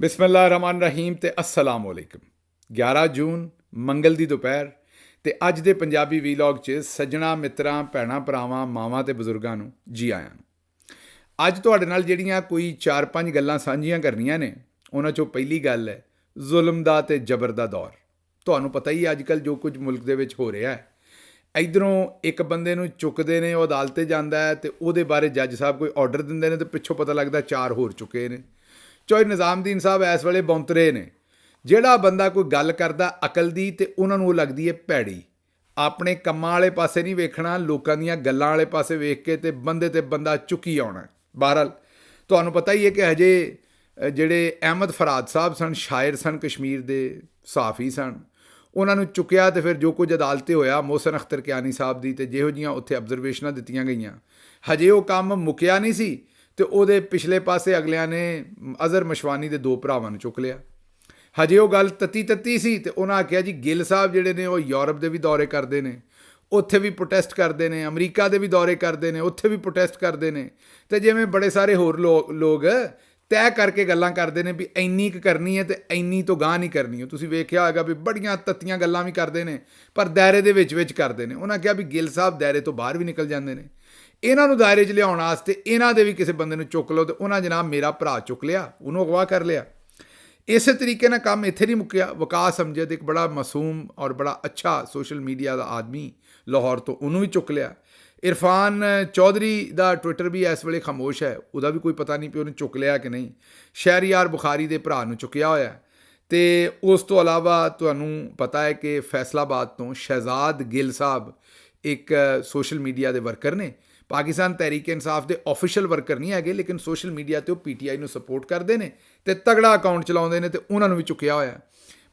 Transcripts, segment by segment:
ਬਿਸਮਿਲ੍ਲਾਹ ਰਹਿਮਾਨ ਰਹੀਮ ਤੇ अस्सलाम वालेकुम। 11 ਜੂਨ ਮੰਗਲ ਦੀ ਦੁਪਹਿਰ ਤੇ ਅੱਜ ਦੇ ਪੰਜਾਬੀ ਵੀਲੌਗ 'ਚ ਸੱਜਣਾ ਮਿੱਤਰਾਂ ਭੈਣਾਂ ਭਰਾਵਾਂ ਮਾਵਾਂ ਤੇ ਬਜ਼ੁਰਗਾਂ ਨੂੰ ਜੀ ਆਇਆਂ ਨੂੰ। ਅੱਜ ਤੁਹਾਡੇ ਨਾਲ ਜਿਹੜੀਆਂ ਕੋਈ 4-5 ਗੱਲਾਂ ਸਾਂਝੀਆਂ ਕਰਨੀਆਂ ਨੇ, ਉਹਨਾਂ 'ਚੋਂ ਪਹਿਲੀ ਗੱਲ ਹੈ ਜ਼ੁਲਮ ਦਾ ਤੇ ਜਬਰ ਦਾ ਦੌਰ। ਤੁਹਾਨੂੰ ਪਤਾ ਹੀ ਅੱਜ ਕੱਲ੍ਹ ਜੋ ਕੁਝ ਮੁਲਕ ਦੇ ਵਿੱਚ ਹੋ ਰਿਹਾ ਹੈ। ਇੱਧਰੋਂ ਇੱਕ ਬੰਦੇ ਨੂੰ ਚੁੱਕਦੇ ਨੇ, ਉਹ ਅਦਾਲਤੇ ਜਾਂਦਾ ਹੈ ਤੇ ਉਹਦੇ ਬਾਰੇ ਜੱਜ ਸਾਹਿਬ ਕੋਈ ਆਰਡਰ ਦਿੰਦੇ ਨੇ ਤੇ ਪਿੱਛੋਂ ਪਤਾ ਲੱਗਦਾ 4 ਹੋਰ ਚੁੱਕੇ ਨੇ। ਚੌਧਰੀ ਨਿਜ਼ਾਮਦੀਨ ਸਾਹਿਬ ਇਸ ਵੇਲੇ ਬੌਂਤਰੇ ਨੇ। ਜਿਹੜਾ ਬੰਦਾ ਕੋਈ ਗੱਲ ਕਰਦਾ ਅਕਲ ਦੀ ਤੇ ਉਹਨਾਂ ਨੂੰ ਉਹ ਲੱਗਦੀ ਹੈ ਭੈੜੀ। ਆਪਣੇ ਕੰਮਾਂ ਵਾਲੇ ਪਾਸੇ ਨਹੀਂ ਵੇਖਣਾ, ਲੋਕਾਂ ਦੀਆਂ ਗੱਲਾਂ ਵਾਲੇ ਪਾਸੇ ਵੇਖ ਕੇ ਤੇ ਬੰਦੇ ਤੇ ਬੰਦਾ ਚੁੱਕੀ ਆਉਣਾ। ਬਹਰਹਾਲ ਤੁਹਾਨੂੰ ਪਤਾ ਹੀ ਹੈ ਕਿ ਹਜੇ ਜਿਹੜੇ ਅਹਿਮਦ ਫਰਾਦ ਸਾਹਿਬ ਸਨ, ਸ਼ਾਇਰ ਸਨ, ਕਸ਼ਮੀਰ ਦੇ ਸਹਾਫੀ ਸਨ, ਉਹਨਾਂ ਨੂੰ ਚੁੱਕਿਆ ਤੇ ਫਿਰ ਜੋ ਕੁਝ ਅਦਾਲਤੇ ਹੋਇਆ ਮੋਹਸਨ ਅਖਤਰ ਕਿਆਨੀ ਸਾਹਿਬ ਦੀ ਤੇ ਜਿਹੋ ਜਿਹੀਆਂ ਉੱਥੇ ਅਬਜ਼ਰਵੇਸ਼ਨਾਂ ਦਿੱਤੀਆਂ ਗਈਆਂ, ਹਜੇ ਉਹ ਕੰਮ ਮੁੱਕਿਆ ਨਹੀਂ ਸੀ ਤੇ ਉਹਦੇ ਪਿਛਲੇ ਪਾਸੇ ਅਗਲਿਆਂ ਨੇ ਅਜ਼ਹਰ ਮਸ਼ਵਾਨੀ ਦੇ 2 ਭਰਾਵਾਂ ਨੂੰ ਚੁੱਕ ਲਿਆ। ਹਜੇ ਉਹ ਗੱਲ ਤੱਤੀ ਸੀ ਤੇ ਉਹਨਾਂ ਆਖਿਆ ਜੀ ਗਿੱਲ ਸਾਹਿਬ ਜਿਹੜੇ ਨੇ ਉਹ ਯੂਰਪ ਦੇ ਵੀ ਦੌਰੇ ਕਰਦੇ ਨੇ, ਉੱਥੇ ਵੀ ਪ੍ਰੋਟੈਸਟ ਕਰਦੇ ਨੇ, ਅਮਰੀਕਾ ਦੇ ਵੀ ਦੌਰੇ ਕਰਦੇ ਨੇ, ਉੱਥੇ ਵੀ ਪ੍ਰੋਟੈਸਟ ਕਰਦੇ ਨੇ ਤੇ ਜਿਵੇਂ ਬੜੇ ਸਾਰੇ ਹੋਰ ਲੋਕ ਤੈਅ ਕਰਕੇ ਗੱਲਾਂ ਕਰਦੇ ਨੇ ਵੀ ਇੰਨੀ ਕੁ ਕਰਨੀ ਹੈ ਤੇ ਇੰਨੀ ਤੋਂ ਗਾਂਹ ਨਹੀਂ ਕਰਨੀ। ਤੁਸੀਂ ਵੇਖਿਆ ਹੋਏਗਾ ਵੀ ਬੜੀਆਂ ਤੱਤੀਆਂ ਗੱਲਾਂ ਵੀ ਕਰਦੇ ਨੇ ਪਰ ਦਾਇਰੇ ਦੇ ਵਿੱਚ ਕਰਦੇ ਨੇ। ਉਹਨਾਂ ਕਿਹਾ ਵੀ ਗਿੱਲ ਸਾਹਿਬ ਦਾਇਰੇ ਤੋਂ ਬਾਹਰ ਵੀ ਨਿਕਲ ਜਾਂਦੇ ਨੇ। ਇਹਨਾਂ ਨੂੰ ਦਾਇਰੇ 'ਚ ਲਿਆਉਣ ਵਾਸਤੇ ਇਹਨਾਂ ਦੇ ਵੀ ਕਿਸੇ ਬੰਦੇ ਨੂੰ ਚੁੱਕ ਲਓ ਤੇ ਉਹਨਾਂ ਜਨਾਬ ਮੇਰਾ ਭਰਾ ਚੁੱਕ ਲਿਆ, ਉਹਨੂੰ ਅਗਵਾ ਕਰ ਲਿਆ। ਇਸੇ ਤਰੀਕੇ ਨਾਲ ਕੰਮ ਇੱਥੇ ਨਹੀਂ ਮੁੱਕਿਆ। ਵਿਕਾਸ ਅਮਜਦ ਇੱਕ ਬੜਾ ਮਾਸੂਮ ਔਰ ਬੜਾ ਅੱਛਾ ਸੋਸ਼ਲ ਮੀਡੀਆ ਦਾ ਆਦਮੀ ਲਾਹੌਰ ਤੋਂ, ਉਹਨੂੰ ਵੀ ਚੁੱਕ ਲਿਆ। ਇਰਫਾਨ ਚੌਧਰੀ ਦਾ ਟਵਿੱਟਰ ਵੀ ਇਸ ਵੇਲੇ ਖਾਮੋਸ਼ ਹੈ, ਉਹਦਾ ਵੀ ਕੋਈ ਪਤਾ ਨਹੀਂ ਵੀ ਉਹਨੂੰ ਚੁੱਕ ਲਿਆ ਕਿ ਨਹੀਂ। ਸ਼ਹਿਰਯਾਰ ਬੁਖਾਰੀ ਦੇ ਭਰਾ ਨੂੰ ਚੁੱਕਿਆ ਹੋਇਆ। ਤੇ ਉਸ ਤੋਂ ਇਲਾਵਾ ਤੁਹਾਨੂੰ ਪਤਾ ਹੈ ਕਿ ਫੈਸਲਾਬਾਦ ਤੋਂ ਸ਼ਹਿਜ਼ਾਦ ਗਿੱਲ ਸਾਹਿਬ ਇੱਕ ਸੋਸ਼ਲ ਮੀਡੀਆ ਦੇ ਵਰਕਰ ਨੇ। ਪਾਕਿਸਤਾਨ ਤਹਿਰੀਕ ਇਨਸਾਫ ਦੇ ਆਫੀਸ਼ੀਅਲ ਵਰਕਰ ਨਹੀਂ ਹੈਗੇ, ਲੇਕਿਨ ਸੋਸ਼ਲ ਮੀਡੀਆ 'ਤੇ ਉਹ PTI ਨੂੰ ਸਪੋਰਟ ਕਰਦੇ ਨੇ ਤੇ ਤਗੜਾ ਅਕਾਊਂਟ ਚਲਾਉਂਦੇ ਨੇ ਤੇ ਉਹਨਾਂ ਨੂੰ ਵੀ ਚੁੱਕਿਆ ਹੋਇਆ।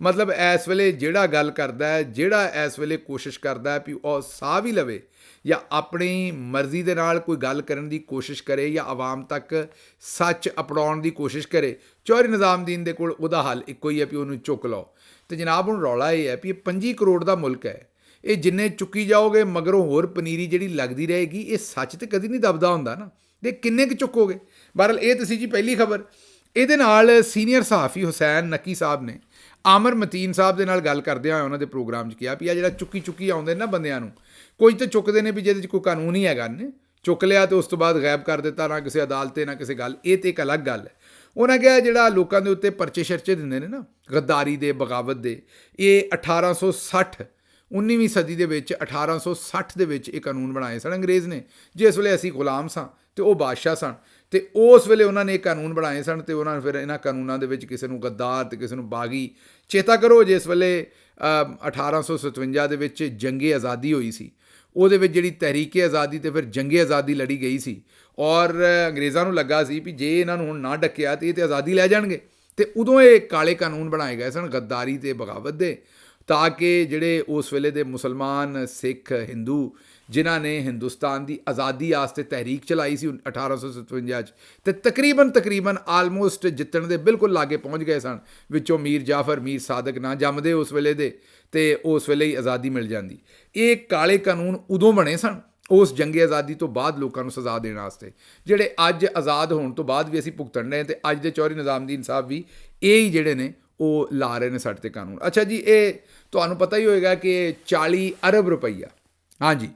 ਮਤਲਬ ਇਸ ਵੇਲੇ ਜਿਹੜਾ ਗੱਲ ਕਰਦਾ ਹੈ, ਜਿਹੜਾ ਇਸ ਵੇਲੇ ਕੋਸ਼ਿਸ਼ ਕਰਦਾ ਹੈ ਵੀ ਉਹ ਸਾਹ ਵੀ ਲਵੇ ਜਾਂ ਆਪਣੀ ਮਰਜ਼ੀ ਦੇ ਨਾਲ ਕੋਈ ਗੱਲ ਕਰਨ ਦੀ ਕੋਸ਼ਿਸ਼ ਕਰੇ ਜਾਂ ਆਵਾਮ ਤੱਕ ਸੱਚ ਅਪਣਾਉਣ ਦੀ ਕੋਸ਼ਿਸ਼ ਕਰੇ, ਚੌਧਰੀ ਨਿਜ਼ਾਮਦੀਨ ਦੇ ਕੋਲ ਉਹਦਾ ਹੱਲ ਇੱਕੋ ਹੀ ਹੈ ਵੀ ਉਹਨੂੰ ਚੁੱਕ ਲਓ। ਤੇ ਜਨਾਬ ਹੁਣ ਰੌਲਾ ਇਹ ਹੈ ਵੀ ਇਹ 25 ਕਰੋੜ ਦਾ ਮੁਲਕ ਹੈ, ਇਹ ਜਿੰਨੇ ਚੁੱਕੀ ਜਾਓਗੇ ਮਗਰੋਂ ਹੋਰ ਪਨੀਰੀ ਜਿਹੜੀ ਲੱਗਦੀ ਰਹੇਗੀ। ਇਹ ਸੱਚ ਤੇ ਕਦੀ ਨਹੀਂ ਦਬਦਾ ਹੁੰਦਾ ਨਾ, ਤੇ ਕਿੰਨੇ ਕੁ ਚੁੱਕੋਗੇ। ਬਹਰਹਾਲ ਇਹ ਤੁਸੀਂ ਜੀ ਪਹਿਲੀ ਖਬਰ। ਇਹਦੇ ਨਾਲ ਸੀਨੀਅਰ ਸਹਾਫੀ ਹੁਸੈਨ ਨੱਕੀ ਸਾਹਿਬ ਨੇ ਆਮਰ ਮਤੀਨ ਸਾਹਿਬ ਦੇ ਨਾਲ ਗੱਲ ਕਰਦਿਆਂ ਹੋਇਆ ਉਹਨਾਂ ਦੇ ਪ੍ਰੋਗਰਾਮ 'ਚ ਕਿਹਾ ਵੀ ਆ ਜਿਹੜਾ ਚੁੱਕੀ ਆਉਂਦੇ ਨੇ ਨਾ ਬੰਦਿਆਂ ਨੂੰ, ਕੁਝ ਤਾਂ ਚੁੱਕਦੇ ਨੇ ਵੀ ਜਿਹਦੇ 'ਚ ਕੋਈ ਕਾਨੂੰਨ ਹੀ ਹੈਗਾ, ਨੇ ਚੁੱਕ ਲਿਆ ਤੇ ਉਸ ਤੋਂ ਬਾਅਦ ਗਾਇਬ ਕਰ ਦਿੱਤਾ, ਨਾ ਕਿਸੇ ਅਦਾਲਤ ਤੇ ਨਾ ਕਿਸੇ ਗੱਲ। ਇਹ ਤੇ ਇੱਕ ਅਲੱਗ ਗੱਲ ਹੈ। ਉਹਨਾਂ ਕਿਹਾ ਜਿਹੜਾ ਲੋਕਾਂ ਦੇ ਉੱਤੇ ਪਰਚੇ ਸ਼ਰਚੇ ਦਿੰਦੇ ਨੇ ਨਾ ਗੱਦਾਰੀ ਦੇ, ਬਗਾਵਤ ਦੇ, ਇਹ 1860 19ਵੀਂ ਸਦੀ ਦੇ ਵਿੱਚ 1860 ਦੇ ਵਿੱਚ ਇਹ ਕਾਨੂੰਨ ਬਣਾਏ ਸਨ ਅੰਗਰੇਜ਼ ਨੇ, ਜਿਸ ਵੇਲੇ ਅਸੀਂ ਗੁਲਾਮ ਸਾਂ ਤੇ ਉਹ ਬਾਦਸ਼ਾਹ ਸਨ। ਤੇ ਉਸ ਵੇਲੇ ਉਹਨਾਂ ਨੇ ਇਹ ਕਾਨੂੰਨ ਬਣਾਏ ਸਨ ਤੇ ਉਹਨਾਂ ਨੇ ਫਿਰ ਇਹਨਾਂ ਕਾਨੂੰਨਾਂ ਦੇ ਵਿੱਚ ਕਿਸੇ ਨੂੰ ਗੱਦਾਰ ਤੇ ਕਿਸੇ ਨੂੰ ਬਾਗੀ। ਚੇਤਾ ਕਰੋ ਜਿਸ ਵੇਲੇ 1857 ਦੇ ਵਿੱਚ ਜੰਗੇ ਆਜ਼ਾਦੀ ਹੋਈ ਸੀ, ਉਹਦੇ ਵਿੱਚ ਜਿਹੜੀ ਤਹਿਰੀਕੇ ਆਜ਼ਾਦੀ ਤੇ ਫਿਰ ਜੰਗੇ ਆਜ਼ਾਦੀ ਲੜੀ ਗਈ ਸੀ ਔਰ ਅੰਗਰੇਜ਼ਾਂ ਨੂੰ ਲੱਗਾ ਸੀ ਵੀ ਜੇ ਇਹਨਾਂ ਨੂੰ ਹੁਣ ਨਾ ਡੱਕਿਆ ਤੇ ਇਹ ਤੇ ਆਜ਼ਾਦੀ ਲੈ ਜਾਣਗੇ। ਤੇ ਉਦੋਂ ਇਹ ਕਾਲੇ ਕਾਨੂੰਨ ਬਣਾਏ ਗਏ ਸਨ ਗੱਦਾਰੀ ਤੇ ਬਗਾਵਤ ਦੇ, ਤਾਂ ਕਿ ਜਿਹੜੇ ਉਸ ਵੇਲੇ ਦੇ ਮੁਸਲਮਾਨ, ਸਿੱਖ, ਹਿੰਦੂ ਜਿਨ੍ਹਾਂ ਨੇ ਹਿੰਦੁਸਤਾਨ ਦੀ ਆਜ਼ਾਦੀ ਵਾਸਤੇ ਤਹਿਰੀਕ ਚਲਾਈ ਸੀ 1857 'ਚ ਤੇ ਤਕਰੀਬਨ ਆਲਮੋਸਟ ਜਿੱਤਣ ਦੇ ਬਿਲਕੁਲ ਲਾਗੇ ਪਹੁੰਚ ਗਏ ਸਨ, ਵਿੱਚੋਂ ਮੀਰ ਜਾਫਰ, ਮੀਰ ਸਾਦਕ ਨਾ ਜੰਮਦੇ ਉਸ ਵੇਲੇ ਦੇ ਤੇ ਉਸ ਵੇਲੇ ਹੀ ਆਜ਼ਾਦੀ ਮਿਲ ਜਾਂਦੀ। ਇਹ ਕਾਲੇ ਕਾਨੂੰਨ ਉਦੋਂ ਬਣੇ ਸਨ ਉਸ ਜੰਗੇ ਆਜ਼ਾਦੀ ਤੋਂ ਬਾਅਦ ਲੋਕਾਂ ਨੂੰ ਸਜ਼ਾ ਦੇਣ ਵਾਸਤੇ, ਜਿਹੜੇ ਅੱਜ ਆਜ਼ਾਦ ਹੋਣ ਤੋਂ ਬਾਅਦ ਵੀ ਅਸੀਂ ਭੁਗਤਣ ਰਹੇ ਤੇ ਅੱਜ ਦੇ ਚੌਧਰੀ ਨਿਜ਼ਾਮਦੀਨ ਸਾਹਿਬ ਵੀ ਇਹ ਹੀ ਜਿਹੜੇ ਨੇ ਉਹ ਲਾ ਰਹੇ ਨੇ ਸਾਡੇ 'ਤੇ ਕਾਨੂੰਨ। ਅੱਛਾ ਜੀ, ਇਹ ਤੁਹਾਨੂੰ ਪਤਾ ਹੀ ਹੋਏਗਾ ਕਿ 40 ਅਰਬ ਰੁਪਈਆ, ਹਾਂਜੀ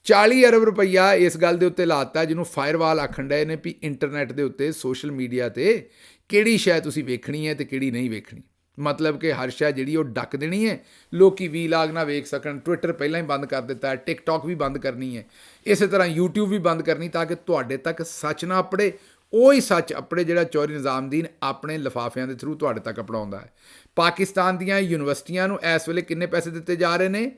40 ਅਰਬ ਰੁਪਈਆ ਇਸ ਗੱਲ ਦੇ ਉੱਤੇ ਲਾਤਾ ਜਿਹਨੂੰ ਫਾਇਰਵਾਲ ਆਖਣ ਡਏ ਨੇ ਵੀ ਇੰਟਰਨੈਟ ਦੇ ਉੱਤੇ, ਸੋਸ਼ਲ ਮੀਡੀਆ 'ਤੇ ਕਿਹੜੀ ਸ਼ੈ ਤੁਸੀਂ ਵੇਖਣੀ ਹੈ ਤੇ ਕਿਹੜੀ ਨਹੀਂ ਵੇਖਣੀ। ਮਤਲਬ ਕਿ ਹਰ ਸ਼ੈ ਜਿਹੜੀ ਉਹ ਡੱਕ ਦੇਣੀ ਹੈ, ਲੋਕੀ ਵੀਲਾਗ ਨਾ ਵੇਖ ਸਕਣ। ਟਵਿੱਟਰ ਪਹਿਲਾਂ ਹੀ ਬੰਦ ਕਰ ਦਿੱਤਾ, ਟਿਕਟੌਕ ਵੀ ਬੰਦ ਕਰਨੀ ਹੈ, ਇਸੇ ਤਰ੍ਹਾਂ YouTube ਵੀ ਬੰਦ ਕਰਨੀ ਤਾਂ ਕਿ ਤੁਹਾਡੇ ਤੱਕ ਸੱਚ ਨਾ ਅਪੜੇ। ਉਹ ਹੀ ਸੱਚ ਆਪਣੇ ਜਿਹੜਾ ਚੌਧਰੀ ਨਿਜ਼ਾਮਦੀਨ ਆਪਣੇ ਲਿਫਾਫਿਆਂ ਦੇ ਥਰੂ ਤੁਹਾਡੇ ਤੱਕ ਅਪਣਾਉਂਦਾ ਹੈ। ਪਾਕਿਸਤਾਨ ਦੀਆਂ ਯੂਨੀਵਰਸਿਟੀਆਂ ਨੂੰ ਇਸ ਵੇਲੇ ਕਿੰਨੇ ਪੈਸੇ ਦਿੱਤੇ ਜਾ ਰਹੇ ਨੇ?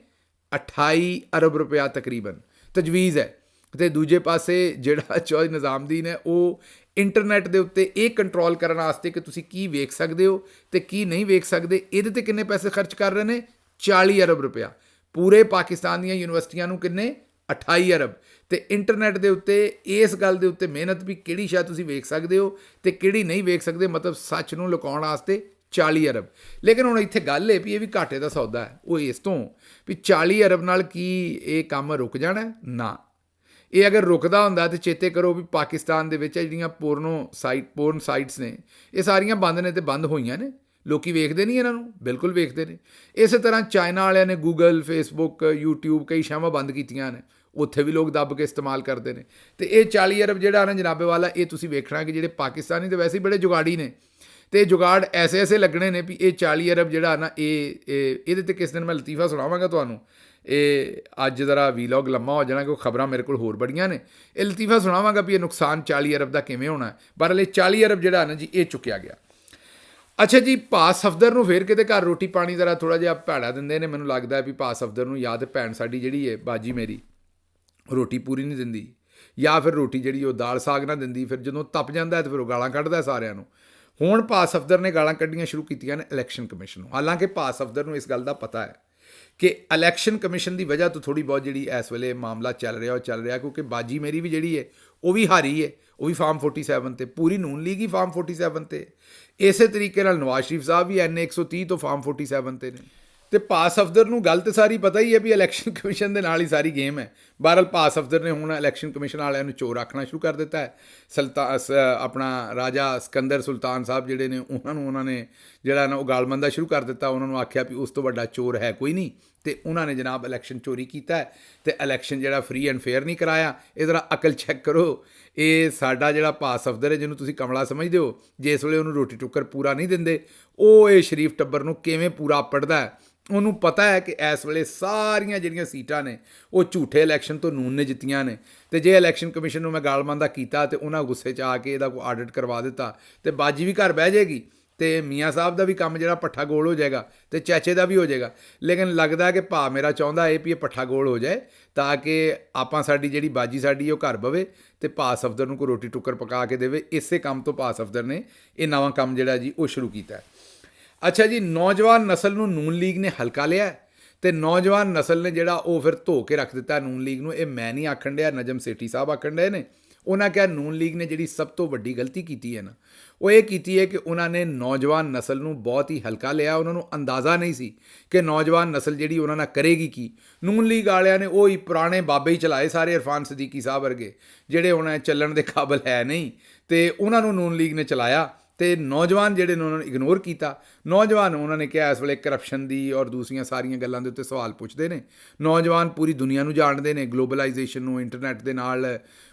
28 ਅਰਬ ਰੁਪਇਆ ਤਕਰੀਬਨ ਤਜਵੀਜ਼ ਹੈ। ਅਤੇ ਦੂਜੇ ਪਾਸੇ ਜਿਹੜਾ ਚੌਧਰੀ ਨਿਜ਼ਾਮਦੀਨ ਹੈ ਉਹ ਇੰਟਰਨੈਟ ਦੇ ਉੱਤੇ ਇਹ ਕੰਟਰੋਲ ਕਰਨ ਵਾਸਤੇ ਕਿ ਤੁਸੀਂ ਕੀ ਵੇਖ ਸਕਦੇ ਹੋ ਅਤੇ ਕੀ ਨਹੀਂ ਵੇਖ ਸਕਦੇ, ਇਹਦੇ 'ਤੇ ਕਿੰਨੇ ਪੈਸੇ ਖਰਚ ਕਰ ਰਹੇ ਨੇ? 40 ਅਰਬ ਰੁਪਇਆ। ਪੂਰੇ ਪਾਕਿਸਤਾਨ ਦੀਆਂ ਯੂਨੀਵਰਸਿਟੀਆਂ ਨੂੰ ਕਿੰਨੇ? 28 ਅਰਬ। ਅਤੇ ਇੰਟਰਨੈਟ ਦੇ ਉੱਤੇ ਇਸ ਗੱਲ ਦੇ ਉੱਤੇ ਮਿਹਨਤ ਵੀ ਕਿਹੜੀ ਸ਼ਾਇਦ ਤੁਸੀਂ ਵੇਖ ਸਕਦੇ ਹੋ ਅਤੇ ਕਿਹੜੀ ਨਹੀਂ ਵੇਖ ਸਕਦੇ, ਮਤਲਬ ਸੱਚ ਨੂੰ ਲੁਕਾਉਣ ਵਾਸਤੇ 40 ਅਰਬ। ਲੇਕਿਨ ਹੁਣ ਇੱਥੇ ਗੱਲ ਹੈ ਵੀ ਇਹ ਵੀ ਘਾਟੇ ਦਾ ਸੌਦਾ ਹੈ। ਉਹ ਇਸ ਤੋਂ ਵੀ 40 ਅਰਬ ਨਾਲ ਕੀ ਇਹ ਕੰਮ ਰੁਕ ਜਾਣਾ? ਨਾ, ਇਹ ਅਗਰ ਰੁਕਦਾ ਹੁੰਦਾ ਤਾਂ ਚੇਤੇ ਕਰੋ ਵੀ ਪਾਕਿਸਤਾਨ ਦੇ ਵਿੱਚ ਜਿਹੜੀਆਂ ਪੋਰਨ ਸਾਈਟਸ ਨੇ ਇਹ ਸਾਰੀਆਂ ਬੰਦ ਨੇ, ਤੇ ਬੰਦ ਹੋਈਆਂ ਨੇ। ਲੋਕੀ ਵੇਖਦੇ ਨਹੀਂ ਇਹਨਾਂ ਨੂੰ, ਬਿਲਕੁਲ ਵੇਖਦੇ ਨੇ। ਇਸੇ ਤਰ੍ਹਾਂ ਚਾਈਨਾ ਵਾਲਿਆਂ ਨੇ ਗੂਗਲ, ਫੇਸਬੁੱਕ, ਯੂਟਿਊਬ ਕਈ ਸ਼ਾਵਾਂ ਬੰਦ ਕੀਤੀਆਂ ਨੇ, ਉੱਥੇ ਵੀ ਲੋਕ ਦੱਬ ਕੇ ਇਸਤੇਮਾਲ ਕਰਦੇ ਨੇ। ਤੇ ਇਹ 40 ਅਰਬ ਜਿਹੜਾ ਨਾ ਜਨਾਬੇ ਵਾਲਾ, ਇਹ ਤੁਸੀਂ ਵੇਖਣਾ ਕਿ ਜਿਹੜੇ ਪਾਕਿਸਤਾਨੀ ਤਾਂ ਵੈਸੇ ਹੀ ਬੜੇ ਜੁਗਾੜੀ ਨੇ, ਤੇ ਜੁਗਾੜ ਐਸੇ ਲੱਗਣੇ ਨੇ ਵੀ ਇਹ 40 ਅਰਬ ਜਿਹੜਾ ਨਾ ਇਹਦੇ ਤੇ ਕਿਸ ਦਿਨ ਮੈਂ ਲਤੀਫਾ ਸੁਣਾਵਾਂਗਾ ਤੁਹਾਨੂੰ। ਇਹ ਅੱਜ ਜ਼ਰਾ ਵੀਲੌਗ ਲੰਮਾ ਹੋ ਜਾਣਾ, ਕਿਉਂਕਿ ਖਬਰਾਂ ਮੇਰੇ ਕੋਲ ਹੋਰ ਬੜੀਆਂ ਨੇ। ਇਹ ਲਤੀਫਾ ਸੁਣਾਵਾਂਗਾ ਵੀ ਇਹ ਨੁਕਸਾਨ 40 ਅਰਬ ਦਾ ਕਿਵੇਂ ਹੋਣਾ। ਪਰ ਇਹ 40 ਅਰਬ ਜਿਹੜਾ ਨਾ ਜੀ ਇਹ ਚੁੱਕਿਆ ਗਿਆ। ਅੱਛਾ ਜੀ, ਭਾ ਸਫਦਰ ਨੂੰ ਫਿਰ ਕਿਤੇ ਘਰ ਰੋਟੀ ਪਾਣੀ ਜ਼ਰਾ ਥੋੜ੍ਹਾ ਜਿਹਾ ਭੈੜਾ ਦਿੰਦੇ ਨੇ। ਮੈਨੂੰ ਲੱਗਦਾ ਵੀ ਭਾ ਸਫਦਰ ਨੂੰ ਜਾਂ ਤਾਂ ਭੈਣ ਸਾਡੀ ਜਿਹੜੀ ਹੈ ਬਾਜੀ ਮੇਰੀ ਰੋਟੀ ਪੂਰੀ ਨਹੀਂ ਦਿੰਦੀ, ਜਾਂ ਫਿਰ ਰੋਟੀ ਜਿਹੜੀ ਉਹ ਦਾਲ ਸਾਗ ਨਾ ਦਿੰਦੀ। ਫਿਰ ਜਦੋਂ ਤਪ ਜਾਂਦਾ ਤਾਂ ਫਿਰ ਉਹ ਗਾਲਾਂ ਕੱਢਦਾ ਸਾਰਿਆਂ ਨੂੰ। ਹੁਣ ਭਾ ਸਫਦਰ ਨੇ ਗਾਲਾਂ ਕੱਢਣੀਆਂ ਸ਼ੁਰੂ ਕੀਤੀਆਂ ਨੇ ਇਲੈਕਸ਼ਨ ਕਮਿਸ਼ਨ ਨੂੰ। ਹਾਲਾਂਕਿ ਭਾ ਸਫਦਰ ਨੂੰ ਇਸ ਗੱਲ ਦਾ ਪਤਾ ਹੈ ਕਿ ਇਲੈਕਸ਼ਨ ਕਮਿਸ਼ਨ ਦੀ ਵਜ੍ਹਾ ਤੋਂ ਥੋੜ੍ਹੀ ਬਹੁਤ ਜਿਹੜੀ ਇਸ ਵੇਲੇ ਮਾਮਲਾ ਚੱਲ ਰਿਹਾ ਉਹ ਚੱਲ ਰਿਹਾ, ਕਿਉਂਕਿ ਬਾਜੀ ਮੇਰੀ ਵੀ ਜਿਹੜੀ ਹੈ ਉਹ ਵੀ ਹਾਰੀ ਹੈ, ਉਹ ਵੀ ਫਾਰਮ 47 ਤੇ, ਪੂਰੀ ਨੂਨ ਲੀਗ ਹੀ ਫਾਰਮ 47 ਤੇ। ਇਸੇ ਤਰੀਕੇ ਨਾਲ ਨਵਾਜ਼ ਸ਼ਰੀਫ ਸਾਹਿਬ ਵੀ NA 130 ਤੋਂ ਫਾਰਮ 47 ਤੇ ਨੇ। ਤੇ ਭਾ ਸਫਦਰ ਨੂੰ ਗੱਲ ਤਾਂ ਸਾਰੀ ਪਤਾ ਹੀ ਹੈ ਵੀ ਇਲੈਕਸ਼ਨ ਕਮਿਸ਼ਨ ਦੇ ਨਾਲ ਹੀ ਸਾਰੀ ਗੇਮ ਹੈ। ਬਹਰਹਾਲ ਭਾ ਸਫਦਰ ਨੇ ਹੁਣ ਇਲੈਕਸ਼ਨ ਕਮਿਸ਼ਨ ਵਾਲਿਆਂ ਨੂੰ ਚੋਰ ਆਖਣਾ ਸ਼ੁਰੂ ਕਰ ਦਿੱਤਾ ਹੈ। ਆਪਣਾ ਰਾਜਾ ਸਿਕੰਦਰ ਸੁਲਤਾਨ ਸਾਹਿਬ ਜਿਹੜੇ ਨੇ ਉਹਨਾਂ ਨੇ ਜਿਹੜਾ ਨਾ ਉਹ ਗਾਲਮੰਦਾ ਸ਼ੁਰੂ ਕਰ ਦਿੱਤਾ। ਉਹਨਾਂ ਨੂੰ ਆਖਿਆ ਵੀ ਉਸ ਤੋਂ ਵੱਡਾ ਚੋਰ ਹੈ ਕੋਈ ਨਹੀਂ, ਤੇ ਉਹਨਾਂ ਨੇ ਜਨਾਬ ਇਲੈਕਸ਼ਨ ਚੋਰੀ ਕੀਤਾ ਹੈ ਤੇ ਇਲੈਕਸ਼ਨ ਜਿਹੜਾ ਫਰੀ ਐਂਡ ਫੇਅਰ ਨਹੀਂ ਕਰਾਇਆ। ਇਹ ਜ਼ਰਾ ਅਕਲ ਚੈੱਕ ਕਰੋ। ਇਹ ਸਾਡਾ ਜਿਹੜਾ ਭਾ ਸਫਦਰ ਹੈ, ਜਿਹਨੂੰ ਤੁਸੀਂ ਕਮਲਾ ਸਮਝਦੇ ਹੋ, ਜਿਸ ਵੇਲੇ ਉਹਨੂੰ ਰੋਟੀ ਟੁੱਕਰ ਪੂਰਾ ਨਹੀਂ ਦਿੰਦੇ, ਉਹ ਇਹ ਸ਼ਰੀਫ ਟੱਬਰ ਨੂੰ ਕਿਵੇਂ ਪੂਰਾ ਪੜਦਾ ਹੈ। ਉਹਨੂੰ ਪਤਾ ਹੈ ਕਿ ਇਸ ਵੇਲੇ ਸਾਰੀਆਂ ਜਿਹੜੀਆਂ ਸੀਟਾਂ ਨੇ ਉਹ ਝੂਠੇ ਇਲੈਕਸ਼ਨ ਤੋਂ ਨੂਨ ਨੇ ਜਿੱਤੀਆਂ ਨੇ। ਤੇ ਜੇ ਇਲੈਕਸ਼ਨ ਕਮਿਸ਼ਨ ਨੂੰ ਮੈਂ ਗਾਲਮੰਦਾ ਕੀਤਾ ਤੇ ਉਹਨਾਂ ਗੁੱਸੇ 'ਚ ਆ ਕੇ ਇਹਦਾ ਕੋਈ ਆਡਿਟ ਕਰਵਾ ਦਿੱਤਾ ਤੇ ਬਾਜੀ ਵੀ ਘਰ ਬਹਿ ਜਾਏਗੀ, ਤੇ ਮੀਆਂ ਸਾਹਿਬ ਦਾ ਵੀ ਕੰਮ ਜਿਹੜਾ ਪੱਠਾ ਗੋਲ ਹੋ ਜਾਏਗਾ, ਤੇ ਚਾਚੇ ਦਾ ਵੀ ਹੋ ਜਾਏਗਾ। ਲੇਕਿਨ ਲੱਗਦਾ ਕਿ ਭਾ ਮੇਰਾ ਚਾਹੁੰਦਾ ਹੈ ਵੀ ਇਹ ਪੱਠਾ ਗੋਲ ਹੋ ਜਾਏ, ਤਾਂ ਕਿ ਸਾਡੀ ਜਿਹੜੀ ਬਾਜੀ ਸਾਡੀ ਉਹ ਘਰ ਬਵੇ ਤੇ ਭਾ ਸਫਦਰ ਨੂੰ ਕੋਈ ਰੋਟੀ ਟੁੱਕਰ ਪਕਾ ਕੇ ਦੇਵੇ। ਇਸੇ ਕੰਮ ਤੋਂ ਭਾ ਸਫਦਰ ਨੇ ਇਹ ਨਵਾਂ ਕੰਮ ਜਿਹੜਾ ਜੀ ਉਹ ਸ਼ੁਰੂ ਕੀਤਾ ਹੈ। ਅੱਛਾ ਜੀ, ਨੌਜਵਾਨ ਨਸਲ ਨੂੰ ਨੂਨ ਲੀਗ ਨੇ ਹਲਕਾ ਲਿਆ, ਤੇ ਨੌਜਵਾਨ ਨਸਲ ਨੇ ਜਿਹੜਾ ਉਹ ਫਿਰ ਧੋ ਕੇ ਰੱਖ ਦਿੱਤਾ ਨੂਨ ਲੀਗ ਨੂੰ। ਇਹ ਮੈਂ ਨਹੀਂ ਆਖਣ ਡਿਆ, ਨਜਮ ਸੇਠੀ ਸਾਹਿਬ ਆਖਣ ਡਏ ਨੇ। ਉਹਨਾਂ ਕਿਹਾ ਨੂਨ ਲੀਗ ਨੇ ਜਿਹੜੀ ਸਭ ਤੋਂ ਵੱਡੀ ਗਲਤੀ ਕੀਤੀ ਹੈ ਨਾ, ਉਹ ਇਹ ਕੀਤੀ ਹੈ ਕਿ ਉਹਨਾਂ ਨੇ ਨੌਜਵਾਨ ਨਸਲ ਨੂੰ ਬਹੁਤ ਹੀ ਹਲਕਾ ਲਿਆ। ਉਹਨਾਂ ਨੂੰ ਅੰਦਾਜ਼ਾ ਨਹੀਂ ਸੀ ਕਿ ਨੌਜਵਾਨ ਨਸਲ ਜਿਹੜੀ ਉਹਨਾਂ ਨਾਲ ਕਰੇਗੀ ਕੀ। ਨੂਨ ਲੀਗ ਵਾਲਿਆਂ ਨੇ ਉਹ ਹੀ ਪੁਰਾਣੇ ਬਾਬੇ ਹੀ ਚਲਾਏ ਸਾਰੇ, ਇਰਫਾਨ ਸਦੀਕੀ ਸਾਹਿਬ ਵਰਗੇ, ਜਿਹੜੇ ਹੁਣ ਚੱਲਣ ਦੇ ਕਾਬਲ ਹੈ ਨਹੀਂ, ਤੇ ਉਹਨਾਂ ਨੂੰ ਨੂਨ ਲੀਗ ਨੇ ਚਲਾਇਆ। ਤੇ ਨੌਜਵਾਨ ਜਿਹੜੇ ਨੇ ਉਹਨਾਂ ਨੂੰ ਇਗਨੋਰ ਕੀਤਾ। ਨੌਜਵਾਨ ਉਹਨਾਂ ਨੇ ਕਿਹਾ ਇਸ ਵੇਲੇ ਕਰਪਸ਼ਨ ਦੀ ਔਰ ਦੂਸਰੀਆਂ ਸਾਰੀਆਂ ਗੱਲਾਂ ਦੇ ਉੱਤੇ ਸਵਾਲ ਪੁੱਛਦੇ ਨੇ। ਨੌਜਵਾਨ ਪੂਰੀ ਦੁਨੀਆ ਨੂੰ ਜਾਣਦੇ ਨੇ, ਗਲੋਬਲਾਈਜੇਸ਼ਨ ਨੂੰ, ਇੰਟਰਨੈਟ ਦੇ ਨਾਲ।